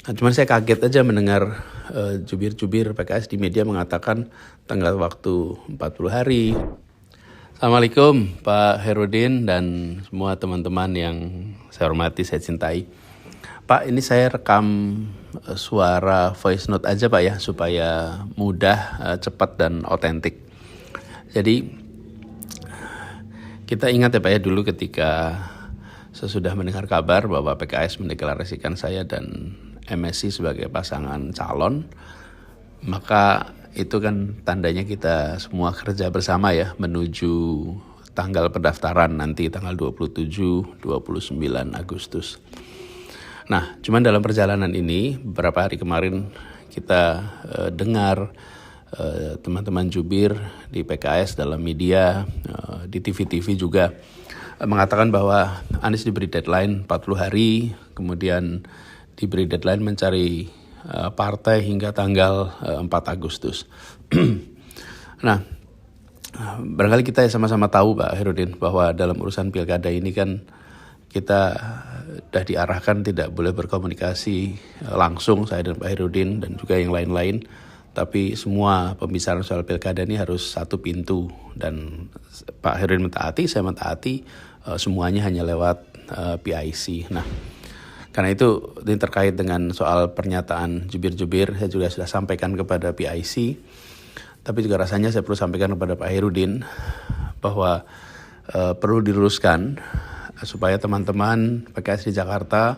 Cuman saya kaget aja mendengar jubir-jubir PKS di media mengatakan tenggat waktu 40 hari. Assalamualaikum Pak Herudin dan semua teman-teman yang saya hormati, saya cintai. Pak, ini saya rekam suara voice note aja Pak ya, supaya mudah, cepat dan otentik. Jadi kita ingat ya Pak ya, dulu ketika sesudah mendengar kabar bahwa PKS mendeklarasikan saya dan MSI sebagai pasangan calon, maka itu kan tandanya kita semua kerja bersama ya menuju tanggal pendaftaran nanti tanggal 27-29 Agustus. Nah, cuman dalam perjalanan ini beberapa hari kemarin kita dengar teman-teman jubir di PKS dalam media, di TV-TV juga mengatakan bahwa Anies diberi deadline 40 hari, kemudian diberi deadline mencari partai hingga tanggal 4 Agustus. Nah, barangkali kita sama-sama tahu Pak Herudin bahwa dalam urusan pilkada ini kan kita sudah diarahkan tidak boleh berkomunikasi langsung, saya dan Pak Herudin dan juga yang lain-lain. Tapi semua pembicaraan soal pilkada ini harus satu pintu, dan Pak Herudin mentaati, saya mentaati, semuanya hanya lewat PIC. Nah, karena itu ini terkait dengan soal pernyataan jubir-jubir, saya juga sudah sampaikan kepada PIC, tapi juga rasanya saya perlu sampaikan kepada Pak Herudin bahwa perlu diluruskan supaya teman-teman PKS di Jakarta,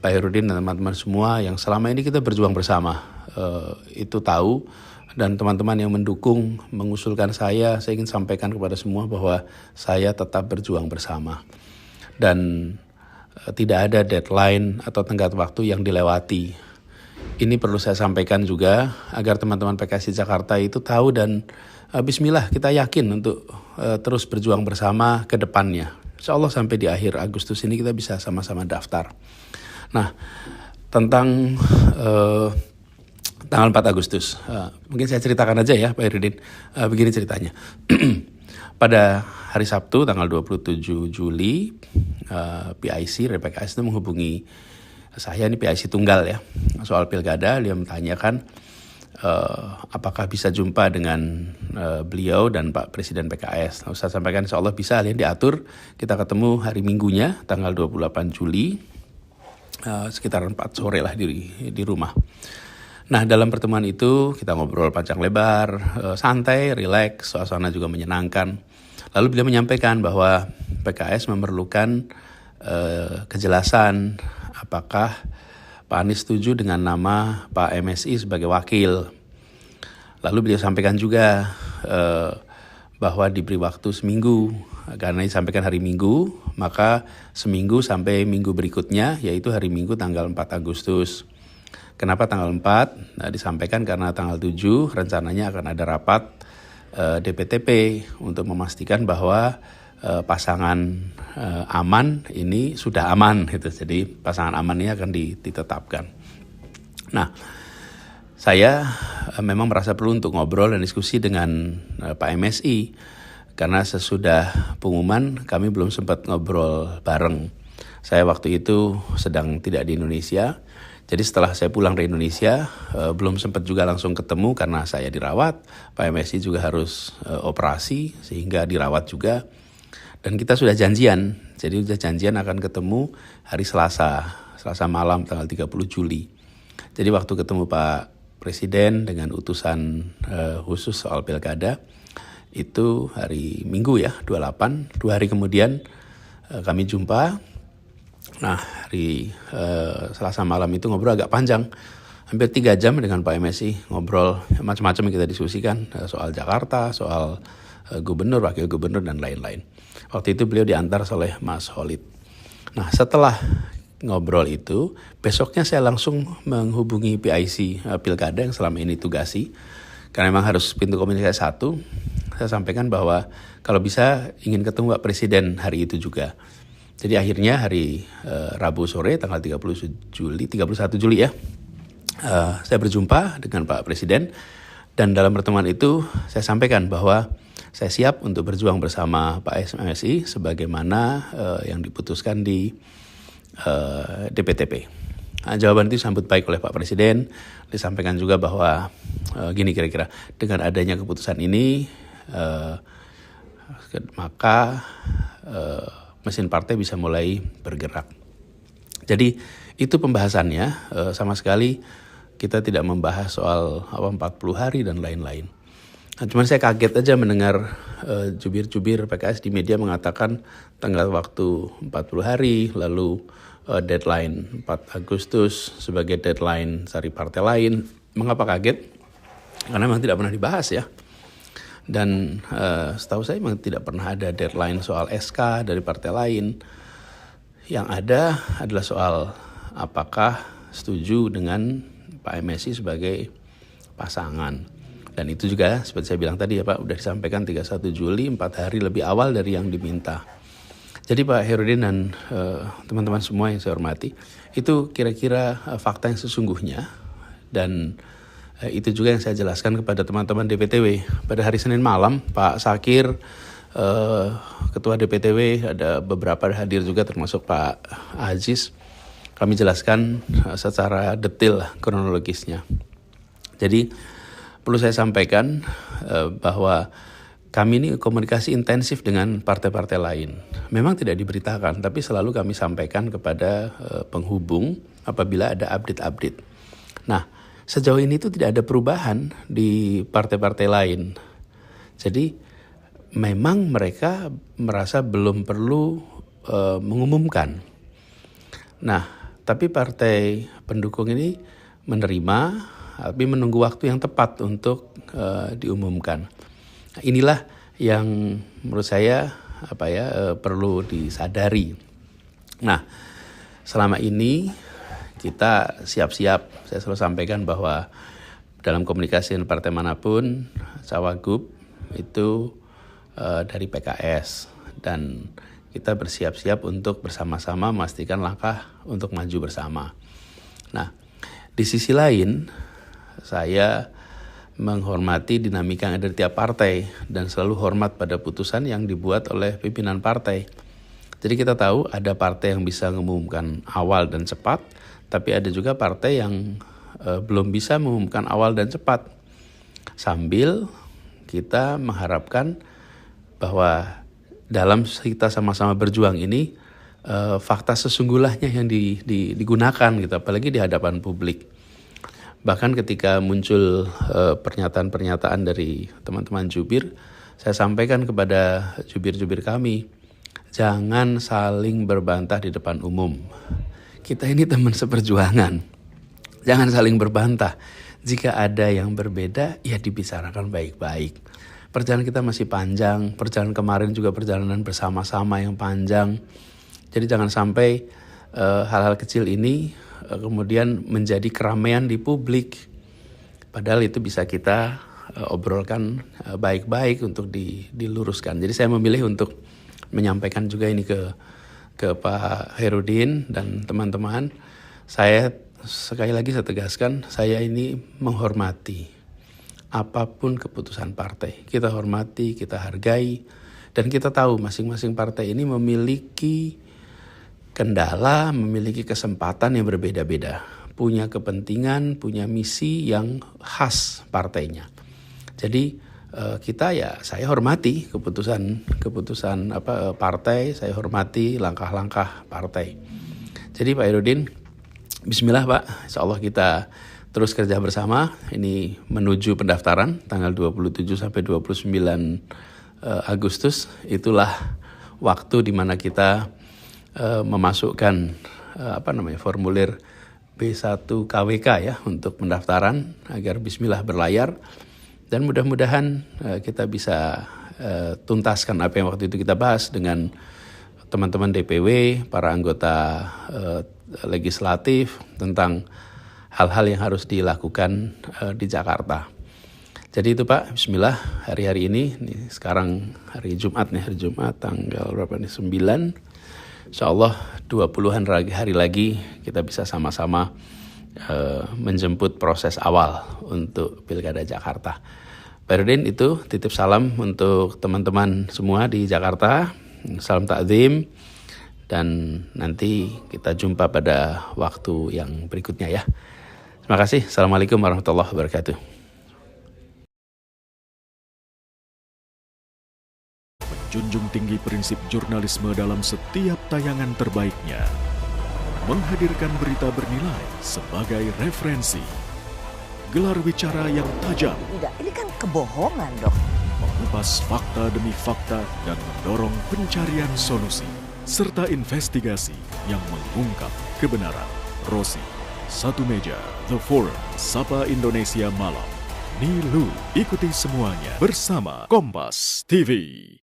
Pak Herudin dan teman-teman semua yang selama ini kita berjuang bersama, itu tahu, dan teman-teman yang mendukung, mengusulkan saya ingin sampaikan kepada semua bahwa saya tetap berjuang bersama. Dan tidak ada deadline atau tenggat waktu yang dilewati. Ini perlu saya sampaikan juga agar teman-teman PKS di Jakarta itu tahu, dan bismillah kita yakin untuk terus berjuang bersama ke depannya. Insya Allah sampai di akhir Agustus ini kita bisa sama-sama daftar. Nah, tentang tanggal 4 Agustus, mungkin saya ceritakan aja ya Pak Herudin. Begini ceritanya. Pada hari Sabtu tanggal 27 Juli, PIC dari PKS itu menghubungi saya, ini PIC tunggal ya, soal pilkada. Dia menanyakan apakah bisa jumpa dengan beliau dan Pak Presiden PKS. Saya sampaikan insya Allah bisa, lihat diatur, kita ketemu hari Minggunya tanggal 28 Juli, sekitar 4 sore lah di rumah. Nah, dalam pertemuan itu kita ngobrol panjang lebar, santai, rileks, suasana juga menyenangkan. Lalu beliau menyampaikan bahwa PKS memerlukan kejelasan apakah Pak Anies setuju dengan nama Pak MSI sebagai wakil. Lalu beliau sampaikan juga bahwa diberi waktu seminggu, karena disampaikan hari Minggu, maka seminggu sampai minggu berikutnya, yaitu hari Minggu tanggal 4 Agustus. Kenapa tanggal 4? Nah, disampaikan karena tanggal 7 rencananya akan ada rapat DPTP untuk memastikan bahwa pasangan aman ini sudah aman gitu. Jadi pasangan aman ini akan ditetapkan. Nah, saya memang merasa perlu untuk ngobrol dan diskusi dengan Pak MSI, karena sesudah pengumuman kami belum sempat ngobrol bareng. Saya waktu itu sedang tidak di Indonesia. Jadi setelah saya pulang dari Indonesia, belum sempat juga langsung ketemu karena saya dirawat. Pak MSI juga harus operasi sehingga dirawat juga. Dan kita sudah janjian, jadi sudah janjian akan ketemu hari Selasa malam tanggal 30 Juli. Jadi waktu ketemu Pak Presiden dengan utusan khusus soal pilkada, itu hari Minggu ya, 28, 2 hari kemudian kami jumpa. Nah, hari Selasa malam itu ngobrol agak panjang, hampir 3 jam dengan Pak MSI, ngobrol macam-macam yang kita diskusikan, soal Jakarta, soal gubernur, wakil gubernur, dan lain-lain. Waktu itu beliau diantar oleh Mas Holid. Nah, setelah ngobrol itu, besoknya saya langsung menghubungi PIC Pilkada yang selama ini tugasi, karena memang harus pintu komunikasi satu. Saya sampaikan bahwa kalau bisa ingin ketemu Pak Presiden hari itu juga. Jadi akhirnya hari Rabu sore tanggal 31 Juli ya, saya berjumpa dengan Pak Presiden, dan dalam pertemuan itu saya sampaikan bahwa saya siap untuk berjuang bersama Pak MSI sebagaimana yang diputuskan di DPTP. Jawaban itu disambut baik oleh Pak Presiden. Disampaikan juga bahwa gini kira-kira, dengan adanya keputusan ini maka mesin partai bisa mulai bergerak. Jadi itu pembahasannya, sama sekali kita tidak membahas soal 40 hari dan lain-lain. Nah, cuman saya kaget aja mendengar jubir-jubir PKS di media mengatakan tenggat waktu 40 hari, lalu deadline 4 Agustus sebagai deadline dari partai lain. Mengapa kaget? Karena memang tidak pernah dibahas ya. Dan setahu saya memang tidak pernah ada deadline soal SK dari partai lain. Yang ada adalah soal apakah setuju dengan Pak MSI sebagai pasangan. Dan itu juga seperti saya bilang tadi ya Pak, udah disampaikan 31 Juli, 4 hari lebih awal dari yang diminta. Jadi Pak Herudin dan teman-teman semua yang saya hormati, itu kira-kira fakta yang sesungguhnya. Dan itu juga yang saya jelaskan kepada teman-teman DPTW. Pada hari Senin malam, Pak Sakir, Ketua DPTW, ada beberapa hadir juga termasuk Pak Aziz. Kami jelaskan secara detail kronologisnya. Jadi perlu saya sampaikan bahwa kami ini komunikasi intensif dengan partai-partai lain. Memang tidak diberitakan, tapi selalu kami sampaikan kepada penghubung apabila ada update-update. Nah, sejauh ini itu tidak ada perubahan di partai-partai lain. Jadi memang mereka merasa belum perlu mengumumkan. Nah, tapi partai pendukung ini menerima, tapi menunggu waktu yang tepat untuk diumumkan. Nah, inilah yang menurut saya perlu disadari. Nah, selama ini kita siap-siap. Saya selalu sampaikan bahwa dalam komunikasi dengan partai manapun, Cawagup itu dari PKS, dan kita bersiap-siap untuk bersama-sama memastikan langkah untuk maju bersama. Nah, di sisi lain, saya menghormati dinamika yang ada di tiap partai dan selalu hormat pada putusan yang dibuat oleh pimpinan partai. Jadi kita tahu ada partai yang bisa mengumumkan awal dan cepat, tapi ada juga partai yang belum bisa mengumumkan awal dan cepat. Sambil kita mengharapkan bahwa dalam kita sama-sama berjuang ini, fakta sesungguhnya yang digunakan gitu, apalagi di hadapan publik. Bahkan ketika muncul pernyataan-pernyataan dari teman-teman jubir, saya sampaikan kepada jubir-jubir kami, jangan saling berbantah di depan umum. Kita ini teman seperjuangan, jangan saling berbantah. Jika ada yang berbeda, ya dibicarakan baik-baik. Perjalanan kita masih panjang, perjalanan kemarin juga perjalanan bersama-sama yang panjang. Jadi jangan sampai hal-hal kecil ini kemudian menjadi keramaian di publik. Padahal itu bisa kita obrolkan baik-baik untuk diluruskan. Jadi saya memilih untuk menyampaikan juga ini ke Pak Herudin dan teman-teman. Saya sekali lagi saya tegaskan, saya ini menghormati apapun keputusan partai. Kita hormati, kita hargai, dan kita tahu masing-masing partai ini memiliki kendala, memiliki kesempatan yang berbeda-beda, punya kepentingan, punya misi yang khas partainya. Jadi saya hormati keputusan partai, saya hormati langkah-langkah partai. Jadi Pak Herudin, bismillah Pak, insya Allah kita terus kerja bersama. Ini menuju pendaftaran tanggal 27 sampai 29 Agustus, itulah waktu di mana kita memasukkan formulir B1 KWK ya untuk pendaftaran agar bismillah berlayar, dan mudah-mudahan kita bisa tuntaskan apa yang waktu itu kita bahas dengan teman-teman DPW, para anggota legislatif tentang hal-hal yang harus dilakukan di Jakarta. Jadi itu Pak, bismillah, hari-hari ini sekarang hari Jumat tanggal berapa nih, 9. InsyaAllah 20-an hari lagi kita bisa sama-sama menjemput proses awal untuk Pilkada Jakarta. Pak Herudin, itu titip salam untuk teman-teman semua di Jakarta, salam takzim, Dan nanti kita jumpa pada waktu yang berikutnya ya. Terima kasih. Assalamualaikum warahmatullahi wabarakatuh. Menjunjung tinggi prinsip jurnalisme dalam setiap tayangan terbaiknya. Menghadirkan berita bernilai sebagai referensi. Gelar bicara yang tajam. Tidak, ini kan kebohongan, Dok. Mengupas fakta demi fakta dan mendorong pencarian solusi. Serta investigasi yang mengungkap kebenaran. Rosi, Satu Meja, The Forum, Sapa Indonesia Malam. Nilu, ikuti semuanya bersama Kompas TV.